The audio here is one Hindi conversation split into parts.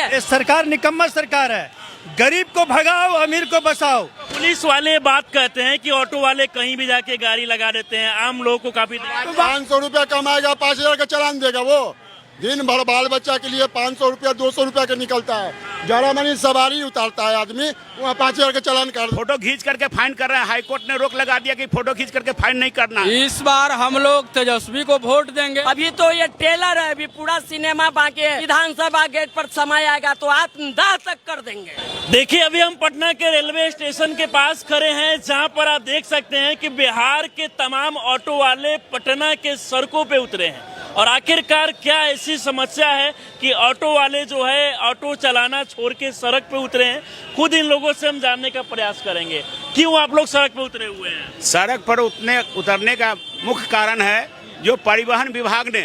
ये सरकार निकम्मा सरकार है, गरीब को भगाओ अमीर को बसाओ। पुलिस वाले बात कहते हैं कि ऑटो वाले कहीं भी जाके गाड़ी लगा देते हैं, आम लोगों को काफी 500 रुपया कमाएगा, 5000 का चालान देगा। वो दिन भर बाल बच्चा के लिए 500 रुपया 200 रुपया का निकलता है। जरा मनी सवारी उतारता है आदमी, वहाँ 5000 का चालान कर। फोटो खींच करके फाइन कर रहे हैं। हाईकोर्ट ने रोक लगा दिया कि फोटो खींच करके फाइन नहीं करना। इस बार हम लोग तेजस्वी को वोट देंगे। अभी तो ये टेलर है, अभी पूरा सिनेमा बाकी है। विधानसभा गेट पर समय आएगा तो आत्मदाह तक कर देंगे। देखिए, अभी हम पटना के रेलवे स्टेशन के पास खड़े हैं, जहां पर आप देख सकते हैं कि बिहार के तमाम ऑटो वाले पटना के सड़कों पे उतरे हैं। और आखिरकार क्या ऐसी समस्या है कि ऑटो वाले जो है ऑटो चलाना छोड़ के सड़क पे उतरे हैं? खुद इन लोगों से हम जानने का प्रयास करेंगे, क्यों आप लोग सड़क पे उतरे हुए हैं। सड़क पर उतरने का मुख्य कारण है जो परिवहन विभाग ने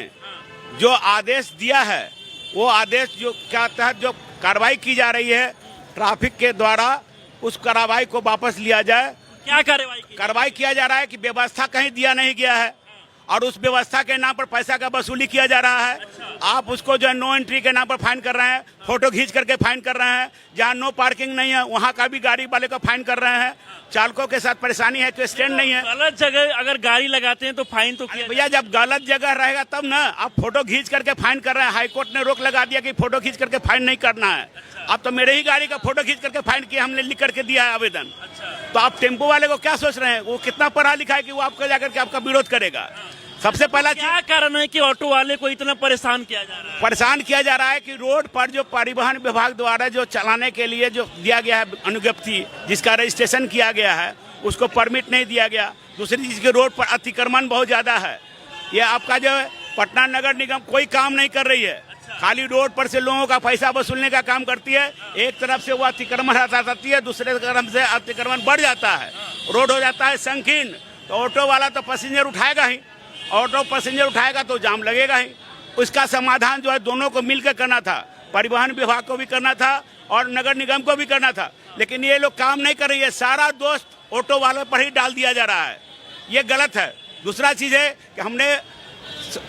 जो आदेश दिया है, वो आदेश जो क्या तहत जो कार्रवाई की जा रही है ट्रैफिक के द्वारा, उस कार्रवाई को वापस लिया जाए। क्या कार्रवाई किया जा रहा है कि व्यवस्था कहीं दिया नहीं गया है और उस व्यवस्था के नाम पर पैसा का वसूली किया जा रहा है। आप उसको जो है नो एंट्री के नाम पर फाइन कर रहे हैं, फोटो खींच करके फाइन कर रहे हैं। जहाँ नो पार्किंग नहीं है वहाँ का भी गाड़ी वाले को फाइन कर रहे हैं। चालकों के साथ परेशानी है कि स्टैंड नहीं है। गलत जगह अगर गाड़ी लगाते हैं तो फाइन तो किया। भैया जब गलत जगह रहेगा तब ना, आप फोटो खींच करके फाइन कर रहे हैं। हाईकोर्ट ने रोक लगा दिया कि फोटो खींच करके फाइन नहीं करना है। अब तो मेरे ही गाड़ी का फोटो खींच करके फाइन किया, हमने लिख करके दिया है आवेदन। तो आप टेम्पो वाले को क्या सोच रहे हैं, वो कितना पढ़ा लिखा है कि वो आपको जाकर के आपका विरोध करेगा। सबसे पहला क्या कारण है कि ऑटो वाले को इतना परेशान किया जा रहा है? परेशान किया जा रहा है कि रोड पर जो परिवहन विभाग द्वारा जो चलाने के लिए जो दिया गया है अनुज्ञप्ति, जिसका रजिस्ट्रेशन किया गया है, उसको परमिट नहीं दिया गया। दूसरी चीज के रोड पर अतिक्रमण बहुत ज्यादा है। ये आपका जो है पटना नगर निगम कोई काम नहीं कर रही है, खाली रोड पर से लोगों का पैसा वसूलने का काम करती है। एक तरफ से वो अतिक्रमण हटाती है, दूसरे तरफ से अतिक्रमण बढ़ जाता है, रोड हो जाता है संकीर्ण। तो ऑटो वाला तो पैसेंजर उठाएगा ही, ऑटो पैसेंजर उठाएगा तो जाम लगेगा ही। उसका समाधान जो है दोनों को मिलकर करना था, परिवहन विभाग को भी करना था और नगर निगम को भी करना था, लेकिन ये लोग काम नहीं कर रही है। सारा दोस्त ऑटो वाले पर ही डाल दिया जा रहा है, ये गलत है। दूसरा चीज है कि हमने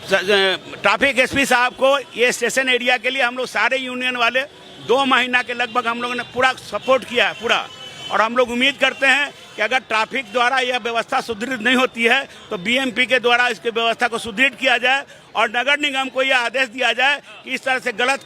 ट्रैफिक एसपी साहब को ये स्टेशन एरिया के लिए हम लोग सारे यूनियन वाले 2 महीना के लगभग हम लोगों ने पूरा सपोर्ट किया है पूरा। और हम लोग उम्मीद करते हैं कि अगर ट्रैफिक द्वारा यह व्यवस्था सुदृढ़ नहीं होती है तो बीएमपी के द्वारा इसकी व्यवस्था को सुदृढ़ किया जाए और नगर निगम को यह आदेश दिया जाए कि इस तरह से गलत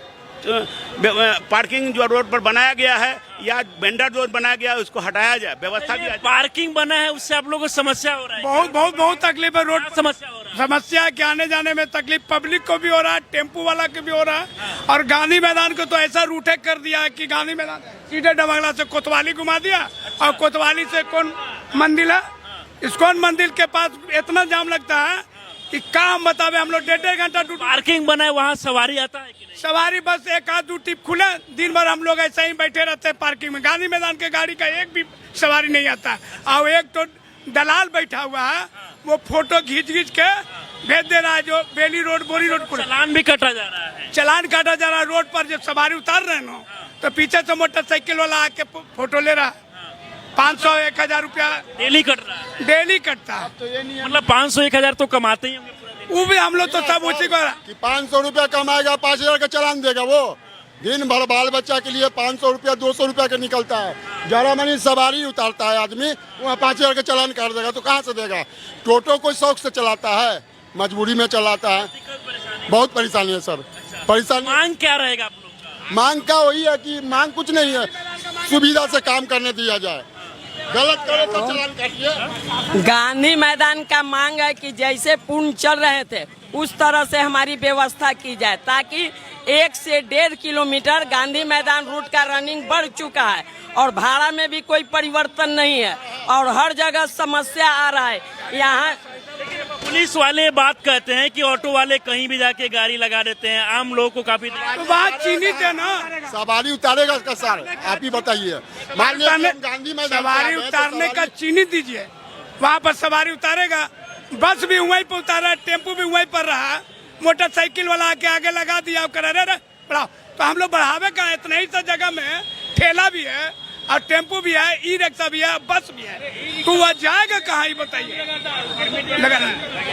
पार्किंग जो रोड पर बनाया गया है या वेंडर रोड बनाया गया है उसको हटाया जाए, व्यवस्था भी। पार्किंग बना है उससे आप लोगों को समस्या हो रहा है? बहुत तकलीफ है। रोड समस्या हो रहा है, समस्या के आने जाने में तकलीफ पब्लिक को भी हो रहा है, टेम्पो वाला को भी हो रहा है। और गांधी मैदान को तो ऐसा रूटे कर दिया है कि गांधी मैदान सीधे डबंगला से कोतवाली घुमा दिया और कोतवाली से कौन मंदिर है, इस्कॉन मंदिर के पास इतना जाम लगता है कि काम बतावे। हम लोग 1.5 घंटा पार्किंग बना है, वहाँ सवारी आता है कि नहीं? सवारी बस एक आध 2 टिप खुले, दिन भर हम लोग ऐसे ही बैठे रहते हैं पार्किंग में। गांधी मैदान के गाड़ी का एक भी सवारी नहीं आता। और एक तो दलाल बैठा हुआ है, वो फोटो खींच के भेज दे रहा है, जो बेली रोड बोरी रोड पर चालान भी काटा जा रहा है। चालान काटा जा रहा है। रोड पर जब सवारी उतार रहे हैं तो पीछे से मोटरसाइकिल वाला आके फोटो ले रहा है। 500-1000 रुपया डेली कट रहा है, डेली कटता है। मतलब 500-1000 तो कमाते ही होंगे। वो भी हम लोग तो सब उसी को कि 500 रुपया कमाएगा, 5000 का चालान देगा। वो दिन भर बाल बच्चा के लिए 500 रुपया 200 रुपया का निकलता है। जरा मनी सवारी उतारता है आदमी, वहाँ 5000 का चालान कर देगा तो कहाँ से देगा। टोटो कोई शौक से चलाता है, मजबूरी में चलाता है। बहुत परेशानी है सर, परेशानी। मांग क्या रहेगा आप लोग का? मांग का वही है कि मांग कुछ नहीं है, सुविधा से काम करने दिया जाए। गलत करे तो चालान काटिए। गांधी मैदान का मांग है कि जैसे पूर्ण चल रहे थे उस तरह से हमारी व्यवस्था की जाए, ताकि 1 से 1.5 किलोमीटर गांधी मैदान रूट का रनिंग बढ़ चुका है और भाड़ा में भी कोई परिवर्तन नहीं है और हर जगह समस्या आ रहा है। यहाँ पुलिस वाले बात कहते हैं कि ऑटो वाले कहीं भी जाके गाड़ी लगा देते हैं, आम लोगों को काफी। तो बात चिन्हित है ना, सवारी उतारेगा इसका सर, आप ही बताइए। गांधी मैदान सवारी उतारने का चिन्हित दीजिए, वहाँ पर सवारी उतारेगा। बस भी वहीं पर उतारा, टेम्पो भी वहीं पर रहा, मोटरसाइकिल वाला आके आगे लगा दिया, कर बढ़ाओ। तो हम लोग बढ़ावे का इतना ही सा जगह में ठेला भी है और टेम्पो भी है, ई रिक्शा भी है, बस भी है, तो वह जाएगा कहाँ ही बताइए।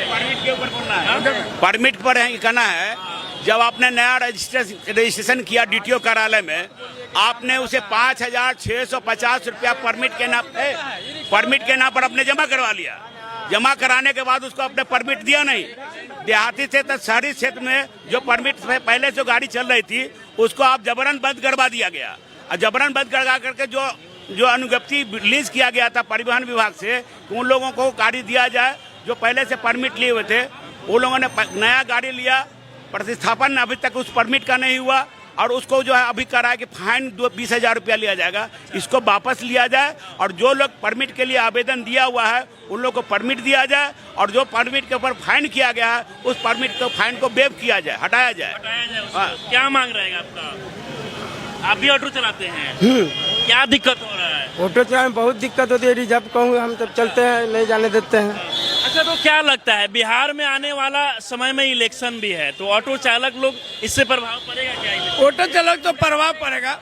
परमिट के ऊपर बोलना है, परमिट पर कहना है। जब आपने नया रजिस्ट्रेशन किया DTO कार्यालय में, आपने उसे 5,650 रुपया परमिट के नाम पर अपने जमा करवा लिया। जमा कराने के बाद उसको अपने परमिट दिया नहीं। देहाती क्षेत्र शहरी क्षेत्र में जो परमिट पहले जो गाड़ी चल रही थी उसको आप जबरन बंद करवा दिया गया। और जबरन बंद करवा करके जो अनुज्ञप्ति रिलीज किया गया था परिवहन विभाग से, उन लोगों को गाड़ी दिया जाए जो पहले से परमिट लिए हुए थे। उन लोगों ने नया गाड़ी लिया, प्रतिस्थापन अभी तक उस परमिट का नहीं हुआ और उसको जो है अभी करा है कि फाइन 20,000 रुपया लिया जाएगा। इसको वापस लिया जाए और जो लोग परमिट के लिए आवेदन दिया हुआ है उन लोग को परमिट दिया जाए और जो परमिट के ऊपर फाइन किया गया है उस परमिट को फाइन को वेव किया जाए, हटाया जाए। हाँ। क्या मांग रहेगा आपका? आप भी ऑटो चलाते हैं, क्या दिक्कत हो रहा है? ऑटो चलाने में बहुत दिक्कत होती है। रिजर्व कहूँ हम तब चलते हैं, नहीं जाने देते हैं। अच्छा, तो क्या लगता है बिहार में आने वाला समय में इलेक्शन भी है, तो ऑटो चालक लोग इससे प्रभाव पड़ेगा क्या? ऑटो चालक तो प्रभाव पड़ेगा,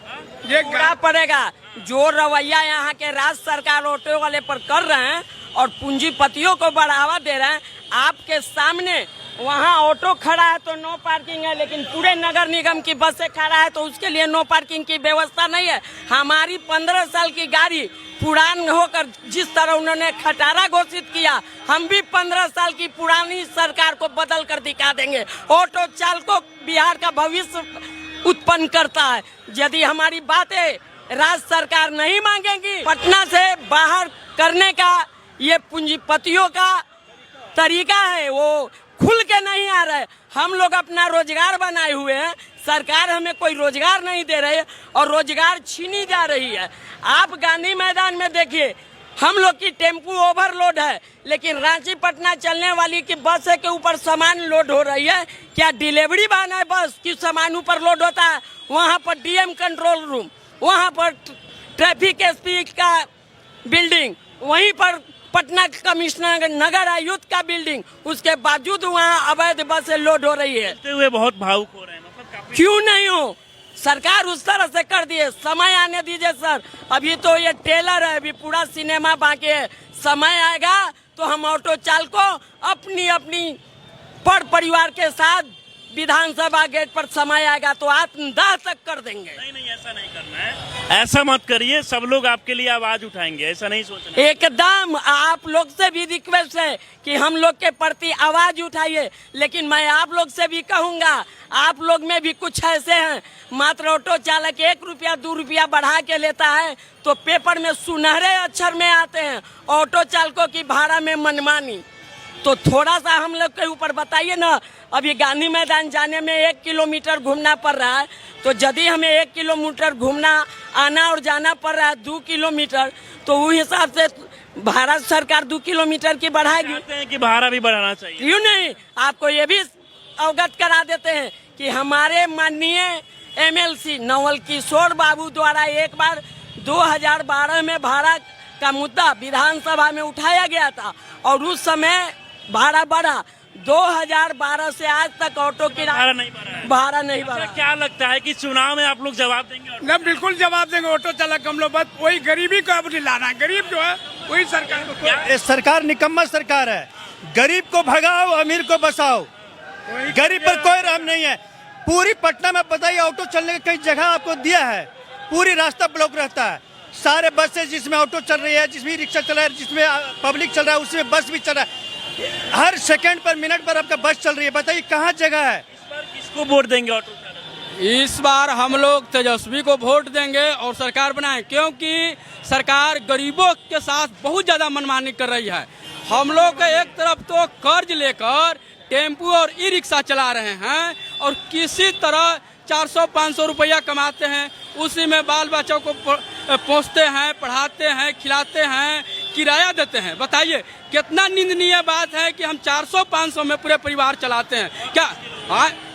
ये क्या पड़ेगा। जो रवैया यहाँ के राज्य सरकार ऑटो वाले पर कर रहे हैं और पूंजीपतियों को बढ़ावा दे रहे हैं, आपके सामने वहाँ ऑटो खड़ा है तो नो पार्किंग है, लेकिन पूरे नगर निगम की बसें खड़ा है तो उसके लिए नो पार्किंग की व्यवस्था नहीं है। हमारी 15 साल की गाड़ी पुरान होकर जिस तरह उन्होंने खटारा घोषित किया, हम भी 15 साल की पुरानी सरकार को बदल कर दिखा देंगे। ऑटो चालकों बिहार का भविष्य उत्पन्न करता है। यदि हमारी बातें राज्य सरकार नहीं मांगेगी, पटना से बाहर करने का ये पूंजीपतियों का तरीका है, वो खुल के नहीं आ रहे। हम लोग अपना रोजगार बनाए हुए हैं, सरकार हमें कोई रोजगार नहीं दे रही है और रोजगार छीनी जा रही है। आप गांधी मैदान में देखिए, हम लोग की टेम्पू ओवरलोड है, लेकिन रांची पटना चलने वाली की बस के ऊपर सामान लोड हो रही है। क्या डिलीवरी वाहन है बस की सामान ऊपर लोड होता है? वहाँ पर DM कंट्रोल रूम, वहाँ पर ट्रैफिक SP का बिल्डिंग, वहीं पर पटना कमिश्नर नगर आयुक्त का बिल्डिंग, उसके बावजूद वहाँ अवैध बसें लोड हो रही है। हुए बहुत भावुक हो रहे हैं, मतलब क्यों नहीं हो? सरकार उस तरह से कर दिए, समय आने दीजिए सर। अभी तो ये टेलर है, अभी पूरा सिनेमा बाकी है। समय आएगा तो हम ऑटो चालकों अपनी अपनी परिवार के साथ विधानसभा गेट पर समय आएगा तो आत्मदाह तक कर देंगे। नहीं, ऐसा नहीं करना है, ऐसा मत करिए। सब लोग आपके लिए आवाज उठाएंगे, ऐसा नहीं सोचना। एकदम आप लोग से भी रिक्वेस्ट है कि हम लोग के प्रति आवाज उठाइए, लेकिन मैं आप लोग से भी कहूंगा, आप लोग में भी कुछ ऐसे हैं, मात्र ऑटो चालक 1 रुपया 2 रुपया बढ़ा के लेता है तो पेपर में सुनहरे अक्षर में आते हैं ऑटो चालकों की भाड़ा में मनमानी। तो थोड़ा सा हम लोग के ऊपर बताइए ना। अभी गांधी मैदान जाने में 1 किलोमीटर घूमना पड़ रहा है, तो यदि हमें 1 किलोमीटर घूमना आना और जाना पड़ रहा है 2 किलोमीटर, तो उस हिसाब से भारत सरकार 2 किलोमीटर की बढ़ाएगी। कहते हैं कि भाड़ा भी बढ़ाना चाहिए। क्यों नहीं? आपको ये भी अवगत करा देते हैं कि हमारे माननीय MLC नवल किशोर बाबू द्वारा एक बार 2012 में भाड़ा का मुद्दा विधानसभा में उठाया गया था और उस समय भाड़ा बढ़ा। 2012 से आज तक ऑटो किराया भाड़ा नहीं बढ़ा। क्या लगता है कि चुनाव में आप लोग जवाब देंगे? ना, बिल्कुल जवाब देंगे। ऑटो चालक हम लोग बस वही गरीबी को अब लाना है। गरीब जो है वही सरकार को, ये सरकार निकम्मा सरकार है। गरीब को भगाओ, अमीर को बसाओ। गरीब पर कोई रहम नहीं है। पूरी पटना में बताइए, ऑटो चलने का कई जगह आपको दिया है, पूरी रास्ता ब्लॉक रहता है। सारे बसें जिसमें ऑटो चल रही है, जिसमें रिक्शा चल रहा है, जिसमें पब्लिक चल रहा है, उसमें बस भी चल रहा है। हर सेकंड पर मिनट पर आपका बस चल रही है। बताइए कहाँ जगह है? इस बार किसको वोट देंगे ऑटो चालक? इस बार हम लोग तेजस्वी को वोट देंगे और सरकार बनाएं, क्योंकि सरकार गरीबों के साथ बहुत ज़्यादा मनमानी कर रही है। हम लोग एक तरफ तो कर्ज लेकर टेम्पू और ई रिक्शा चला रहे हैं और किसी तरह 400-500 रुपया कमाते हैं, उसी में बाल बच्चों को पोसते हैं, पढ़ाते हैं, खिलाते हैं, किराया देते हैं। बताइए कितना निंदनीय बात है कि हम 400-500 में पूरे परिवार चलाते हैं। क्या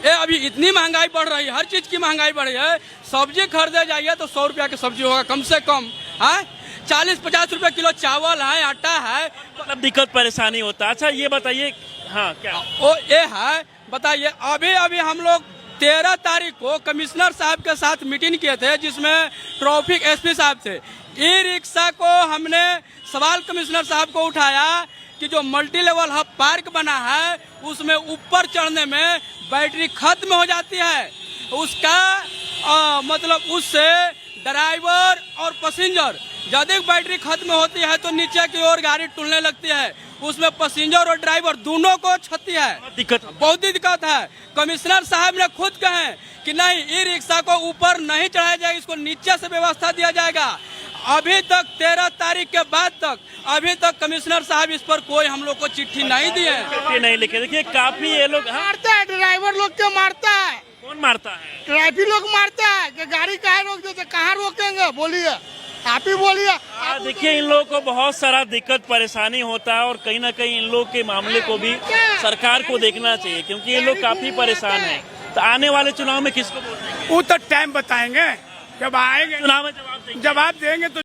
ये अभी इतनी महंगाई बढ़ रही है, हर चीज़ की महंगाई बढ़ रही है। सब्जी खरीदे जाइए तो 100 रुपया की सब्जी होगा कम से कम, 40-50 रुपये किलो चावल है, आटा है, मतलब दिक्कत परेशानी होता है। अच्छा ये बताइए, हाँ क्या वो ये है, बताइए अभी हम लोग 13 तारीख को कमिश्नर साहब के साथ मीटिंग किए थे, जिसमें ट्रैफिक एसपी साहब थे। ई रिक्शा को हमने सवाल कमिश्नर साहब को उठाया कि जो मल्टी लेवल हब पार्क बना है उसमें ऊपर चढ़ने में बैटरी खत्म हो जाती है, उसका मतलब उससे ड्राइवर और पैसेंजर यदि बैटरी खत्म होती है तो नीचे की ओर गाड़ी टूटने लगती है, उसमें पैसेंजर और ड्राइवर दोनों को क्षति है, बहुत दिक्कत है। कमिश्नर साहब ने खुद कहे कि नहीं, ई रिक्शा को ऊपर नहीं चढ़ाया जाएगा, इसको नीचे से व्यवस्था दिया जाएगा। अभी तक 13 तारीख के बाद तक अभी तक कमिश्नर साहब इस पर कोई हम लोग को चिट्ठी नहीं दी है, नहीं लिखे। देखिए काफी ये लोग मारता है, ड्राइवर लोग को मारता है। कौन मारता है? ट्रैफिक लोग मारता है कि गाड़ी कहाँ रोक देते, कहाँ रोकेंगे, बोलिए, आप ही बोलिए। देखिए इन लोगों को बहुत सारा दिक्कत परेशानी होता है और कहीं ना कहीं इन लोग के मामले को भी सरकार को देखना चाहिए, क्योंकि ये लोग काफी परेशान हैं। तो आने वाले चुनाव में किसको वोट देंगे? वो तो टाइम बताएंगे, जब आएंगे चुनाव में जवाब देंगे। जवाब देंगे तो